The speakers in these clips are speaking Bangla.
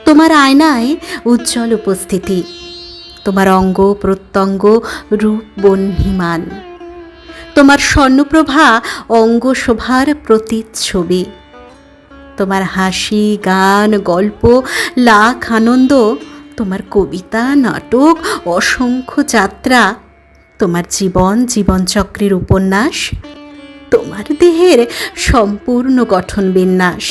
তোমার আয়নায় উজ্জ্বল উপস্থিতি, তোমার অঙ্গ প্রত্যঙ্গ রূপ বহ্নিমান, তোমার স্বর্ণপ্রভা অঙ্গশোভার প্রতিচ্ছবি, তোমার হাসি গান গল্প লাখ আনন্দ, তোমার কবিতা নাটক অসংখ্য যাত্রা, তোমার জীবন জীবনচক্রের উপন্যাস, তোমার দেহের সম্পূর্ণ গঠন বিন্যাস,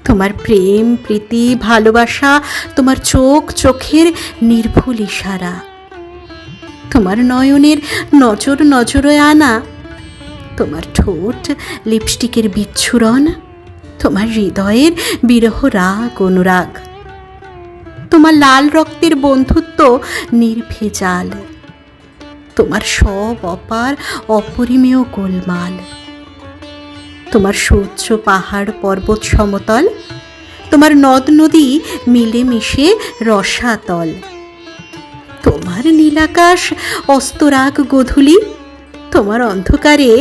তোমার প্রেম প্রীতি ভালোবাসা, তোমার চোখ চোখের নির্ভুল ইশারা, তোমার নয়নের নজর নজরে আনা, তোমার ঠোঁট লিপস্টিকের বিচ্ছুরণ, তোমার হৃদয়ের বিরহ রাগ অনুরাগ, তোমার লাল রক্তের বন্ধুত্ব নির্ভেজাল, তোমার সব অপার অপরিমেয় গোলমাল, তোমার সূর্য পাহাড় পর্বত সমতল, তোমার নদ নদী মিলেমিশে রসাতল, তোমার নীলাকাশ অস্তরাগ গোধূলি, তোমার অন্ধকারে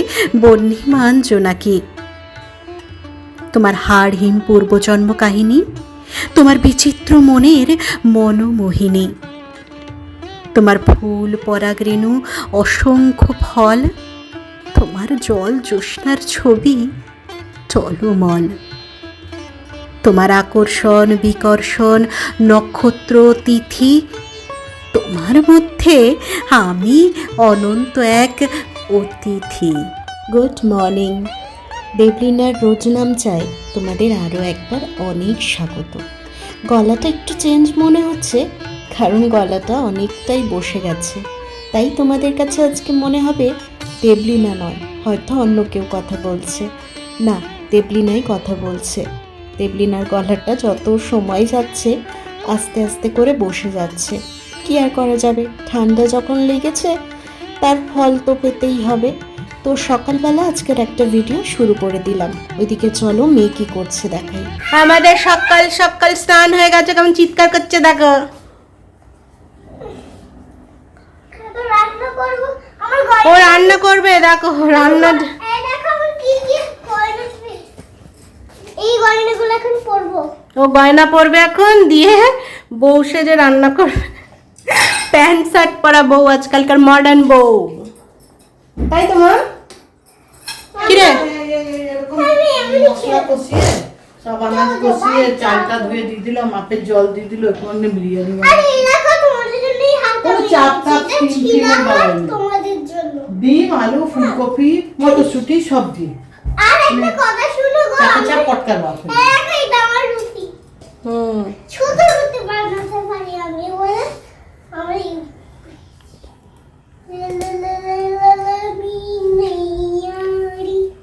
বহ্নিমান জোনাকি, তোমার হাড়হিম পূর্বজন্ম কাহিনী, তোমার বিচিত্র মনের মনোমোহিনী, তোমার ফুল পরাগরেণু অসংখ্য ফল, তোমার জল জ্যোৎস্নার ছবি টলমল, তোমার আকর্ষণ বিকর্ষণ নক্ষত্র তিথি, তোমার মধ্যে আমি অনন্ত এক অতিথি। Good morning. দেবলিনার রোজ নাম চাই তোমাদের আরও একবার অনেক স্বাগত। গলাটা একটু চেঞ্জ মনে হচ্ছে, কারণ গলাটা অনেকটাই বসে গেছে, তাই তোমাদের কাছে আজকে মনে হবে দেবলিনা নয়, হয়তো অন্য কেউ কথা বলছে। না, দেবলিনাই কথা বলছে। দেবলিনার গলাটা যত সময় যাচ্ছে আস্তে আস্তে করে বসে যাচ্ছে। কি আর করা যাবে, ঠান্ডা যখন লেগেছে তার ফল তো পেতেই হবে। তো সকালবেলা আজকের একটা ভিডিও শুরু করে দিলাম। ওইদিকে চলো মেয়ে কি করছে দেখাই। আমাদের সকাল সকাল স্নান হয়ে গেছে, কেমন চিৎকার করছে দেখো। ও রান্না করবে, দেখো রান্না। ও গয়না পরবে এখন, দিয়ে বউ সেজে রান্না করবে। প্যান্ট শার্ট পরা বউ, আজকালকার মডার্ন বউ, তাই তো মা? কিরে মশলা কষিয়ে সব আনাজ কষিয়ে চালটা ধুয়ে দিয়ে দিল, মাপের জল দিয়ে দিল, এখন বিরিয়ানি ডিম আলু ফুলকপি মটরশুটি সব দিয়ে পটকার বাপ।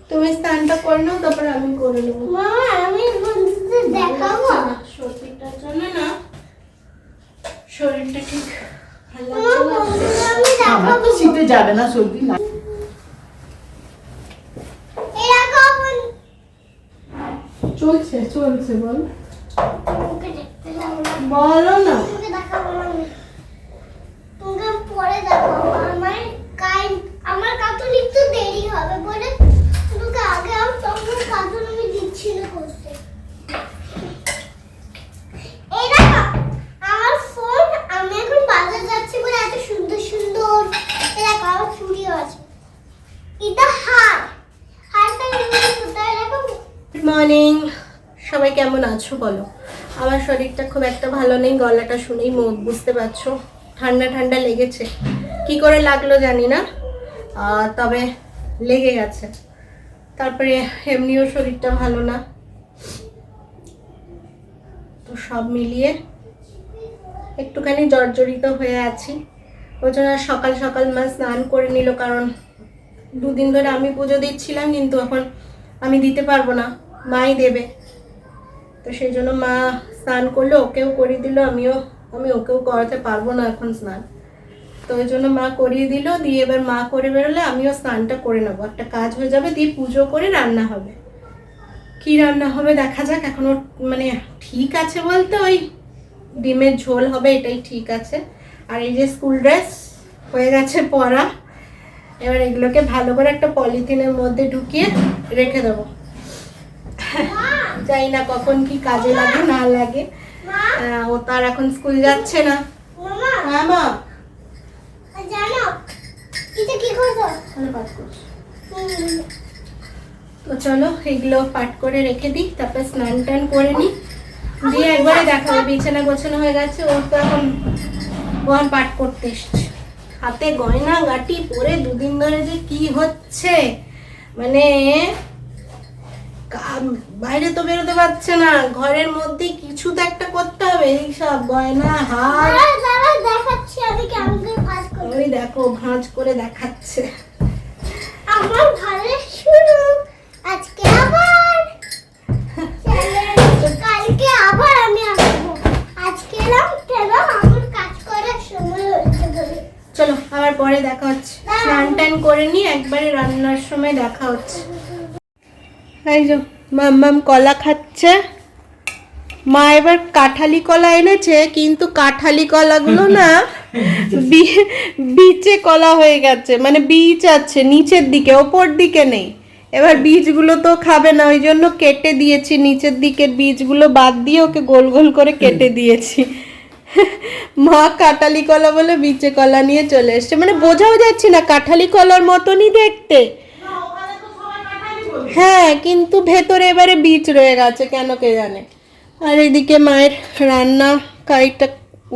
তুমি স্নানটা করে নাও, তারপর আমি করে নেবো। সর্দিটার জন্য না, শরীরটা ঠিক ভালো লাগছে না। আমার তো শীতে যাবে না, সর্দি না। চলছে চলছে বল, বলো না। আমার কার্টুন একটু দেরি হবে বলে তোকে আগে তখন কার্টুন আমি দিচ্ছি না করতে। এই দেখো আমার ফোন, আমি এখন বাজার যাচ্ছি বলে এত সুন্দর সুন্দর দেখো আমার চুড়িও আছে। এটা হারটা এমনি কোথায় দেখো। গুড মর্নিং, সবাই কেমন আছো বলো? আমার শরীরটা খুব একটা ভালো নেই, গলাটা শুনেই মুখ বুঝতে পারছো, ঠান্ডা ঠান্ডা লেগেছে। কি করে লাগলো জানি না, তবে লেগে গেছে। তারপরে এমনিও শরীরটা ভালো না, তো সব মিলিয়ে একটুখানি জর্জরিত হয়ে আছি। ওই জন্য সকাল সকাল মা স্নান করে নিল, কারণ দুদিন ধরে আমি পুজো দিচ্ছিলাম, কিন্তু এখন আমি দিতে পারবো না, মাই দেবে। তো সেই জন্য মা স্নান করলো, ওকেও করিয়ে দিল, আমি ওকেও করাতে পারবো না এখন স্নান, তো ওই জন্য মা করিয়ে দিল। দিয়ে এবার মা করে বেরোলে আমিও স্নানটা করে নেবো, একটা কাজ হয়ে যাবে, দিয়ে পুজো করে রান্না হবে। কি রান্না হবে দেখা যাক। এখনো মানে ঠিক আছে বলতে ওই ডিমের ঝোল হবে, এটাই ঠিক আছে। আর এই যে স্কুল ড্রেস হয়ে গেছে পরা, এবার এগুলোকে ভালো করে একটা পলিথিনের মধ্যে ঢুকিয়ে রেখে দেবো। জানি না কখন কি কাজে লাগে না লাগে। মা ও তো আর এখন স্কুল যাচ্ছে না। মামা হ্যাঁ মা, জানো এটা কি করছো? তাহলে পাঠ করছি। তো চলো এগুলো পাট করে রেখে দিই, তারপর স্নান টান করে নিই, দিয়ে একবারে দেখাবো। বিছানা গোছানো হয়ে গেছে, ওর তো এখন পাট করতে এসছে। হাতে গয়না গাটি পরে দুদিন ধরে যে কি হচ্ছে, মানে বাইরে তো বেরোতে পারছে না, ঘরের মধ্যে কিছু তো একটা করতে হবে। এই সব গয়না হার, দাঁড়া দেখাচ্ছি আমি কেমন করে ভাঁজ করি। ওই দেখো ভাঁজ করে দেখাচ্ছে। আমার ঘরে শুরু আজকে আবার কালকে আবার আমি আসবো। আজকে এলাম কেন আমার কাজ করার সময় হচ্ছে বলে। চলো আবার পরে দেখা হচ্ছে, স্নান টান করে নি, একবারে রান্নার সময় দেখা হচ্ছে। এই যে মাম্মাম কলা খাচ্ছে। মা এবার কাঁঠালি কলা এনেছে, কিন্তু কাঁঠালি কলাগুলো না বিচে কলা হয়ে গেছে, মানে বীজ আছে নিচের দিকে, ওপর দিকে নেই। এবার বীজগুলো তো খাবে না, ওই জন্য কেটে দিয়েছি, নিচের দিকের বীজগুলো বাদ দিয়ে ওকে গোল গোল করে কেটে দিয়েছি। মা কাঁঠালি কলা বলে বিচে কলা নিয়ে চলে এসছে, মানে বোঝাও যাচ্ছে না কাঁঠালি কলার মতনই দেখতে। হ্যাঁ, কিন্তু ভেতরে এবারে বীজ রয়ে গেছে কেন কে জানে। আর এদিকে মায়ের রান্না, কাইটা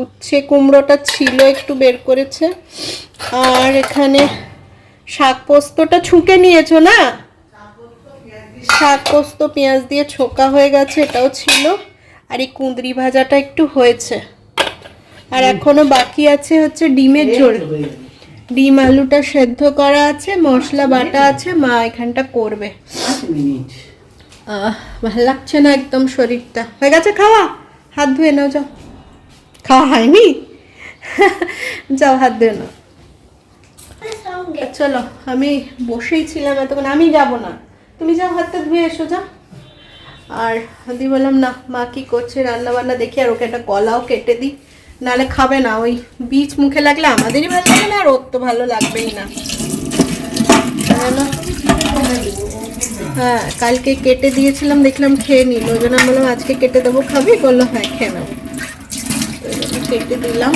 উচ্ছে কুমড়োটা ছিল একটু বের করেছে, আর এখানে শাক পোস্তটা ছুঁকে নিয়েছো না, শাক পোস্ত পেঁয়াজ দিয়ে ছোকা হয়ে গেছে, এটাও ছিল। আর এই কুঁদরি ভাজাটা একটু হয়েছে, আর এখনো বাকি আছে হচ্ছে ডিমের ঝোল। ডিম আলুটা সেদ্ধ করা আছে, মশলা বাটা আছে, মা এখানটা করবে। ভালো লাগছে না একদম শরীরটা। হয়ে গেছে খাওয়া? হাত ধুয়ে নাও যাও। খাওয়া হয়নি? যাও হাত ধুয়ে নাও। চলো আমি বসেই ছিলাম এতক্ষণ, আমি যাব না, তুমি যাও হাতটা ধুয়ে এসো যাও। আর দি বললাম না মা কি করছে রান্না বান্না দেখি, আর ওকে একটা কলাও কেটে দিই, নাহলে খাবে না। ওই বীজ মুখে লাগলে আমাদেরই ভালো লাগে না, আর ওর তো ভালো লাগবেই না। হ্যাঁ, কালকে কেটে দিয়েছিলাম, দেখলাম খেয়ে নিল, ওই জন্য আমি বললাম আজকে কেটে দেবো, খাবি? বললো হ্যাঁ খেয়ে নেবো, ওই জন্য কেটে দিলাম।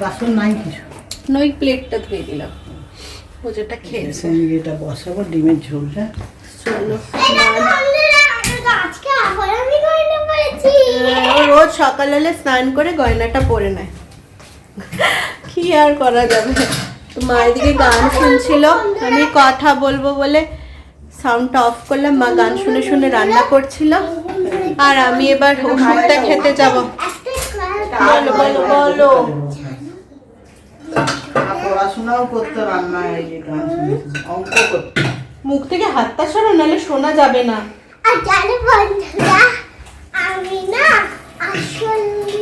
বাসন নাই কিছু, ওই প্লেটটা ধুয়ে দিলাম, ও যেটা খেয়েছে। এটা বসাবো ডিমের ঝোলটা। চলো, আজকে আবার আমি গয়না পরেছি। ও রোজ সকাল হলে স্নান করে গয়নাটা পরে নেয়, কি আর করা যাবে। তো মা এদিকে গান শুনছিল, আমি কথা বলবো বলে সাউন্ডটা অফ করলাম, মা গান শুনে শুনে রান্না করছিল, আর আমি এবার ওষুধটা খেতে যাব। বলো বলো বলো। পড়াশোনাও করতে, রান্না এই যে গান শুনতে, অঙ্ক করতে। মুখ থেকে হাতটা সরো, নাহলে শোনা যাবে না। আর জানো বন্ধুরা, আমি না আসলে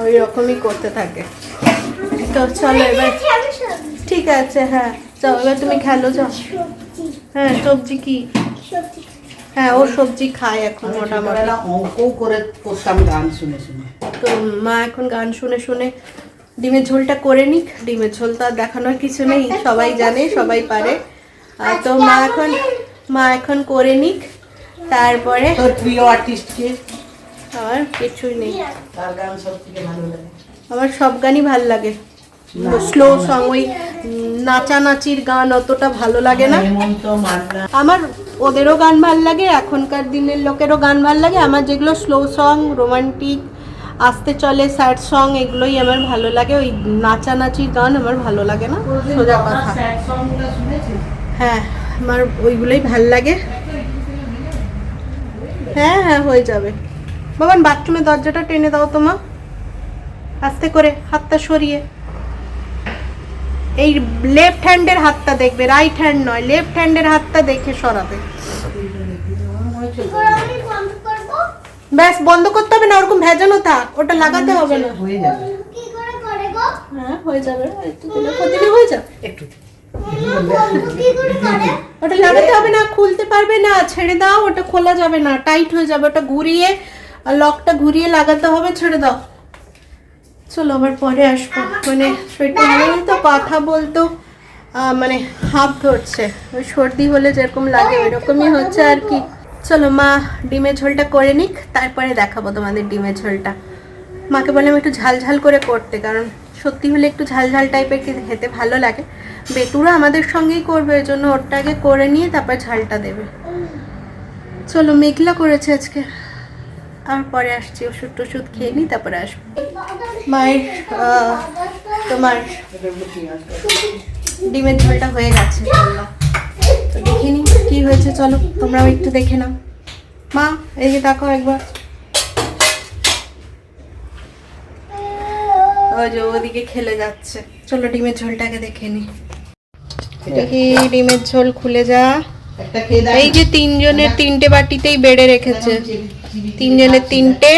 ওই রকমই করতে থাকে। তো চলো এবার, ঠিক আছে, হ্যাঁ যাও এবার তুমি খেলো যাও। হ্যাঁ সবজি কি? হ্যাঁ ও সবজি খায় এখন মোটামুটি। অঙ্কও করে করতাম গান শুনে শুনে। তো মা এখন গান শুনে শুনে ডিমের ঝোলটা করে নিক। ডিমের ঝোল তো আর দেখানোর কিছু নেই, সবাই জানে, সবাই পারে। আর তো মা এখন করে নিক, তারপরে। তোর প্রিয় আর্টিস্ট কে? আর কিছুই নেই, তার গান সব থেকে ভালো লাগে? আমার সব গানই ভাল লাগে। স্লো সং, ওই নাচানাচির গান অতটা ভালো লাগে না। হেমন্ত মান্না, আমার ওদেরও গান ভাল লাগে, এখনকার দিনের লোকেরও গান ভাল লাগে। আমার যেগুলো স্লো সং, রোমান্টিক, আস্তে চলে স্যাড সং, এগুলোই আমার ভালো লাগে। ওই নাচানাচির গান আমার ভালো লাগে না, সোজা কথা। স্যাড সংটা শুনেছিস? হ্যাঁ আমার ওইগুলোই ভাল লাগে। হ্যাঁ হ্যাঁ হয়ে যাবে। বাবান বাথরুমের দরজাটা টেনে দাও তো মা, আস্তে করে, হাতটা সরিয়ে। এই লেফট হ্যান্ডের হাতটা দেখবে, রাইট হ্যান্ড নয়, লেফট হ্যান্ডের হাতটা দেখে সরাবে। আমি বন্ধ করবো। ব্যাস বন্ধ করতে হবে না, ওরকম ভেজানো থাক, ওটা লাগাতে হবে না। হয়ে যাবে কি করে করে গো? হ্যাঁ হয়ে যাবে, একটু দিলে প্রতিদিন হয়ে যাবে। একটু। বন্ধ কি করে করে? ওটা লাগাতে হবে না, খুলতে পারবে না, ছেড়ে দাও, ওটা খোলা যাবে না, টাইট হয়ে যাবে। ওটা ঘুরিয়ে, লকটা ঘুরিয়ে লাগাতে হবে, ছেড়ে দাও। চলো আবার পরে আসবো, মানে শরীরটা ভালো নেই তো, কথা বলতো মানে হাঁপ ধরছে, ওই সর্দি হলে যেরকম লাগে ওইরকমই হচ্ছে আর কি। চলো মা ডিমের ঝোলটা করে নিক, তারপরে দেখাবো তোমাদের ডিমের ঝোলটা। মাকে বললাম একটু ঝাল ঝাল করে করতে, কারণ সত্যি হলে একটু ঝাল ঝাল টাইপের খেতে ভালো লাগে। বেটুরা আমাদের সঙ্গেই করবে, ওই জন্য ওরটা আগে করে নিয়ে তারপর ঝালটা দেবে। চলো মেঘলা করেছে আজকে, আর পরে আসছি, ওষুধ টষুধ খেয়ে নিই তারপরে আসবো। মায়ের তোমার ডিমের ঝোলটা হয়ে গেছে, তো দেখে নি কি হয়েছে, চলো তোমরাও একটু দেখে নাও। মা এই যে দেখো একবার, ওই যে ওদিকে খেলে যাচ্ছে। চলো ডিমের ঝোলটাকে দেখে নি। দেখি ডিমের ঝোল খুলে যা। একটা খেয়ে দেখ। এই যে তিনজনের তিনটে বাটিতেই বেড়ে রেখেছে, তিনজনের তিনটে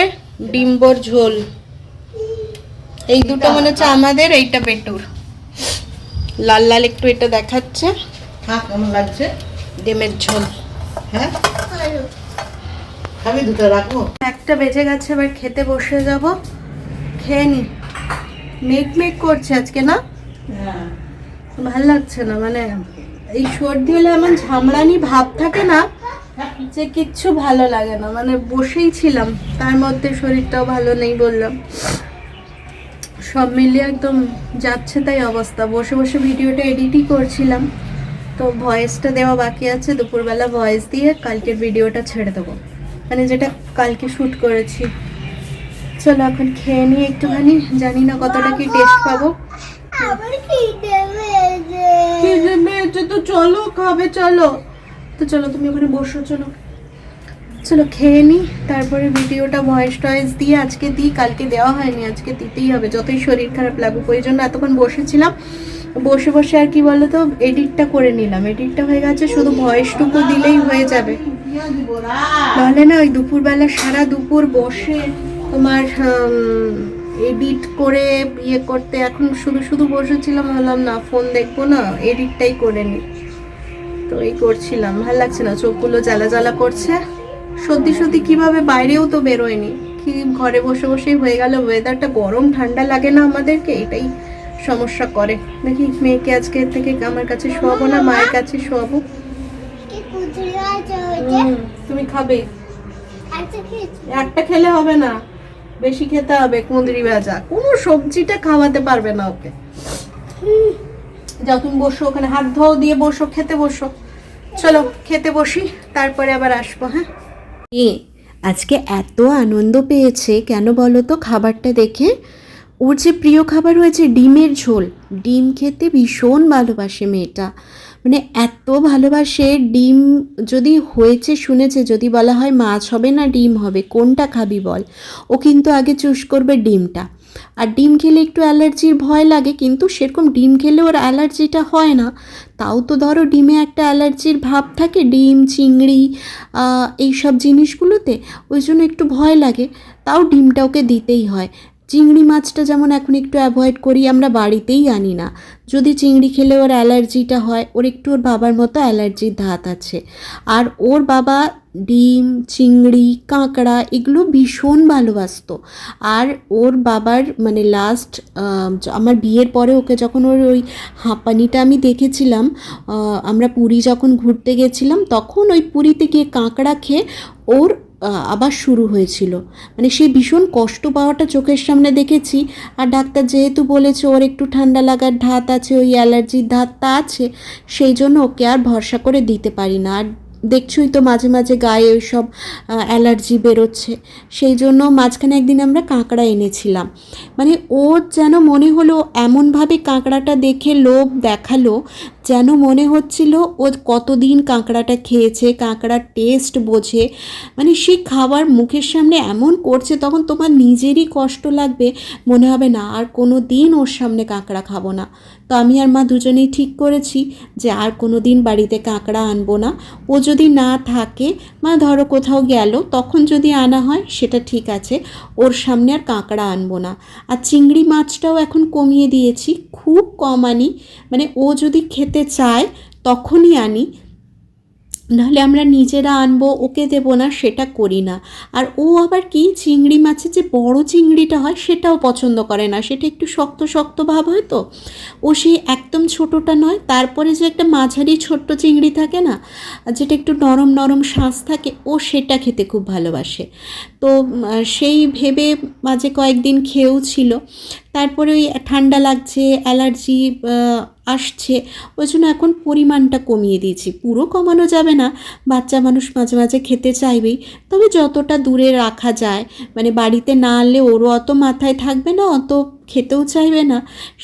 ডিম্বর ঝোল। এই দুটো মনে হচ্ছে আমাদের, এইটা বেটুর। লাল লাল একটু এটা দেখাচ্ছে। হ্যাঁ কেমন লাগছে? ডিমের ঝোল হ্যাঁ খাবি দুটো রাখবো। একটা বেজে গেছে, এবার খেতে বসে যাব। খেয়ে নি। মেঘ মেঘ করছে আজকে না, হ্যাঁ ভাল লাগছে না, মানে এই সর্দি হলে এমন ঝামড়ানি ভাব থাকে না যে কিচ্ছু ভালো লাগে না। মানে বসেই ছিলাম, তার মধ্যে শরীরটাও ভালো নেই বললাম, সব মিলিয়ে একদম যাচ্ছে তাই অবস্থা। বসে বসে ভিডিওটা এডিটই করছিলাম, তো ভয়েসটা দেওয়া বাকি আছে। দুপুরবেলা ভয়েস দিয়ে কালকের ভিডিওটা ছেড়ে দেবো, মানে যেটা কালকে শ্যুট করেছি। চলো এখন খেয়ে নিই একটুখানি, জানি না কতটা কি টেস্ট পাবো। আমার খিদে পেয়েছে। খিদে পেয়েছে তো চলো খাবে, চলো তো চলো তুমি ওখানে বসো, চলো চলো খেয়ে নিই, তারপরে ভিডিওটা ভয়েস টয়েস দিয়ে আজকে দিই, কালকে দেওয়া হয়নি, আজকে দিতেই হবে যতই শরীর খারাপ লাগুক। ওই জন্য এতক্ষণ বসেছিলাম, বসে বসে আর কি বলো তো এডিটটা করে নিলাম। এডিটটা হয়ে গেছে, শুধু ভয়েসটুকু দিলেই হয়ে যাবে। নাহলে না ওই দুপুরবেলা সারা দুপুর বসে তোমার এডিট করে ইয়ে করতে, এখন শুধু শুধু বসেছিলাম, ভাবলাম না ফোন দেখবো না, এডিটটাই করে নিই। তো এই করছিলাম, ভালো লাগছে না, চোখগুলো জ্বালা জ্বালা করছে। সত্যি সত্যি কিভাবে, বাইরেও তো বেরোয়নি, কি ঘরে বসে বসেই হয়ে গেল। ওয়েদারটা গরম ঠান্ডা লাগে না আমাদেরকে, এটাই সমস্যা করে। দেখি মেয়েকে আজকে থেকে আমার কাছে শোয়াবো না, মায়ের কাছে শোয়াবো। কি কুচুরি আছে ওইটা? তুমি খাবে? আচ্ছা খেয়েছি। একটা খেলে হবে না, বেশি খেতে হবে। কুঁদরি ভাজা, কোনো সবজিটা খাওয়াতে পারবে না ওকে। যাও তুমি বসো ওখানে, হাত ধোও দিয়ে বসো, খেতে বসো। চলো খেতে বসি, তারপরে আবার আসবো। হ্যাঁ আজকে এত আনন্দ পেয়েছে কেন বলো তো খাবারটা দেখে। ওর যে প্রিয় খাবার হয়েছে ডিমের ঝোল, ডিম খেতে ভীষণ ভালোবাসে মেয়েটা, মানে এত ভালোবাসে। ডিম যদি হয়েছে শুনেছে, যদি বলা হয় মাছ হবে না ডিম হবে, কোনটা খাবি বল, ও কিন্তু আগে চুজ করবে ডিমটা। আর ডিম খেলে একটু অ্যালার্জির ভয় লাগে, কিন্তু সেরকম ডিম খেলে ওর অ্যালার্জিটা হয় না। তাও তো ধরো ডিমে একটা অ্যালার্জির ভাব থাকে, ডিম চিংড়ি এই সব জিনিসগুলোতে, ওই জন্য একটু ভয় লাগে। তাও ডিমটা ওকে দিতেই হয়। চিংড়ি মাছটা যেমন এখন একটু অ্যাভয়েড করি, আমরা বাড়িতেই আনি না। যদি চিংড়ি খেলে ওর অ্যালার্জিটা হয়, ওর একটু ওর বাবার মতো অ্যালার্জির ধাত আছে। আর ওর বাবা ডিম চিংড়ি কাঁকড়া এগুলো ভীষণ ভালোবাসতো। আর ওর বাবার মানে লাস্ট আমার বিয়ের পরে ওকে যখন ওর ওই হাঁপানিটা আমি দেখেছিলাম, আমরা পুরী যখন ঘুরতে গেছিলাম, তখন ওই পুরীতে গিয়ে কাঁকড়া খেয়ে ওর আবার শুরু হয়েছিল। মানে সে ভীষণ কষ্ট পাওয়াটা চোখের সামনে দেখেছি। আর ডাক্তার যেহেতু বলেছে ওর একটু ঠান্ডা লাগার ধাত আছে, ওই অ্যালার্জির ধাতটা আছে, সেই জন্য ওকে আর ভরসা করে দিতে পারি না। আর দেখছই তো মাঝে মাঝে গায়ে ওই সব অ্যালার্জি বেরোচ্ছে, সেই জন্য মাঝখানে একদিন আমরা কাঁকড়া এনেছিলাম। মানে ওর যেন মনে হলো, এমনভাবে কাঁকড়াটা দেখে লোভ দেখালো, যেন মনে হচ্ছিল ও কতদিন কাঁকড়াটা খেয়েছে, কাঁকড়ার টেস্ট বোঝে। মানে সেই খাবার মুখের সামনে এমন করছে, তখন তোমার নিজেরই কষ্ট লাগবে, মনে হবে না আর কোনো দিন ওর সামনে কাঁকড়া খাবো না। তো আমি আর মা দুজনেই ঠিক করেছি যে আর কোনো দিন বাড়িতে কাঁকড়া আনবো না। ও যদি না থাকে, মা ধরো কোথাও গেল, তখন যদি আনা হয় সেটা ঠিক আছে, ওর সামনে আর কাঁকড়া আনবো না। আর চিংড়ি মাছটাও এখন কমিয়ে দিয়েছি, খুব কম আনি। মানে ও যদি খেতে চায় তখনই আনি, নাহলে আমরা নিজেরা আনবো, ওকে দেবো না, সেটা করি না। আর ও আবার কি, চিংড়ি মাছের যে বড় চিংড়িটা হয় সেটাও পছন্দ করে না, সেটা একটু শক্ত শক্ত ভাব হয় তো, ও সেই একদম ছোটোটা নয়, তারপরে যে একটা মাঝারি ছোট্ট চিংড়ি থাকে না, যেটা একটু নরম নরম শাঁস থাকে, ও সেটা খেতে খুব ভালোবাসে। তো সেই ভেবে মাঝে কয়েকদিন খেয়েও ছিল, তারপরে ওই ঠান্ডা লাগছে, অ্যালার্জি আসছে, ওই জন্য এখন পরিমাণটা কমিয়ে দিয়েছি। পুরো কমানো যাবে না, বাচ্চা মানুষ মাঝে মাঝে খেতে চাইবেই, তবে যতটা দূরে রাখা যায়, মানে বাড়িতে না আনলে ওরও অত মাথায় থাকবে না, অত খেতেও চাইবে না,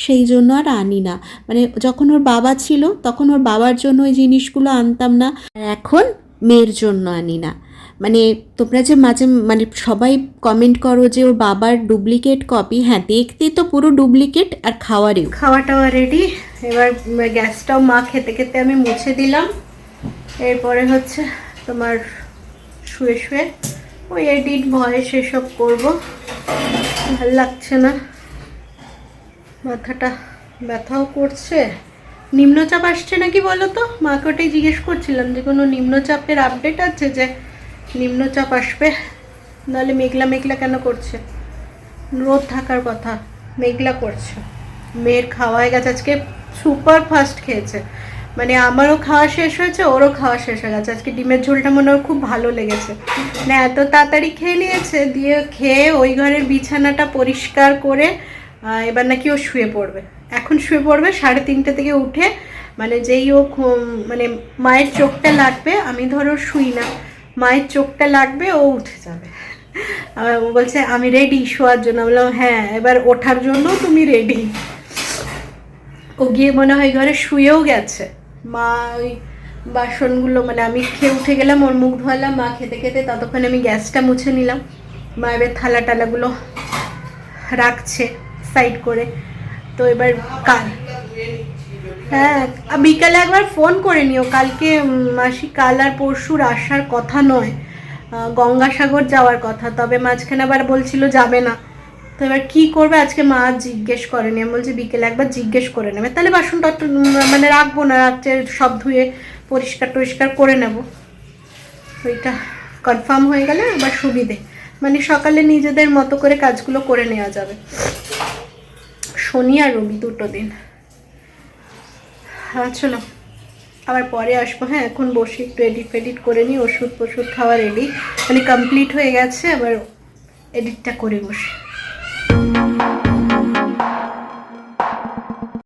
সেই জন্য আর আনি না। মানে যখন ওর বাবা ছিল তখন ওর বাবার জন্য ওই জিনিসগুলো আনতাম না, আর এখন মেয়ের জন্য আনি না। মানে তোমরা যে মাঝে মানে সবাই কমেন্ট করো যে ওর বাবার ডুপ্লিকেট কপি, হ্যাঁ দেখতে তো পুরো ডুপ্লিকেট, আর খাওয়াটাও রেডি। এবার গ্যাসটাও মা খেতে খেতে আমি মুছে দিলাম। এরপরে হচ্ছে তোমার শুয়ে শুয়ে ওই এডিট ভয়েস এসব করবো, ভাল লাগছে না, মাথাটা ব্যথাও করছে। নিম্নচাপ আসছে নাকি বলো তো, মাকে ওটাই জিজ্ঞেস করছিলাম যে কোনো নিম্নচাপের আপডেট আছে, যে নিম্নচাপ আসবে, নাহলে মেঘলা মেঘলা কেন করছে, রোদ থাকার কথা, মেঘলা করছে। মেয়ের খাওয়া হয়ে গেছে, আজকে সুপার ফাস্ট খেয়েছে, মানে আমারও খাওয়া শেষ হয়েছে, ওরও খাওয়া শেষ হয়ে গেছে। আজকে ডিমের ঝোলটা মনে ওর খুব ভালো লেগেছে, মানে এত তাড়াতাড়ি খেয়ে নিয়েছে, দিয়ে খেয়ে ওই ঘরের বিছানাটা পরিষ্কার করে এবার নাকি ও শুয়ে পড়বে। এখন শুয়ে পড়বে 3:30 থেকে উঠে, মানে যেই ও মানে মায়ের চোখটা লাগবে, আমি ধরো শুই না, মায়ের চোখটা লাগবে ও উঠে যাবে। ও বলছে আমি রেডি শোয়ার জন্য, বললাম হ্যাঁ এবার ওঠার জন্য তুমি রেডি। ও গিয়ে মনে হয় ঘরে শুয়েও গেছে। মা ওই বাসনগুলো, মানে আমি খেয়ে উঠে গেলাম, ওর মুখ ধোয়ালাম, মা খেতে খেতে, ততক্ষণে আমি গ্যাসটা মুছে নিলাম। মা এবার থালা টালাগুলো রাখছে সাইড করে। তো এবার কাল, হ্যাঁ বিকালে একবার ফোন করে নিও, কালকে মাসি কাল আর পরশুর আসার কথা নয়, গঙ্গাসাগর যাওয়ার কথা, তবে মাঝখানে আবার বলছিল যাবে না। তো এবার কী করবে, আজকে মা জিজ্ঞেস করেনি, আমি বলছি বিকেলে একবার জিজ্ঞেস করে নেবে, তাহলে বাসনটা মানে রাখবো না, রাত্রে সব ধুয়ে পরিষ্কার টরিষ্কার করে নেব। ওইটা কনফার্ম হয়ে গেলে আবার সুবিধে, মানে সকালে নিজেদের মতো করে কাজগুলো করে নেওয়া যাবে। শনি আর রবি দুটো দিন। হ্যাঁ চলো আবার পরে আসবো। হ্যাঁ এখন বসে একটু এডিট ফেডিট করে নিই, ওষুধ খাওয়া রেডি, মানে কমপ্লিট হয়ে গেছে, আবার এডিটটা করে বসে।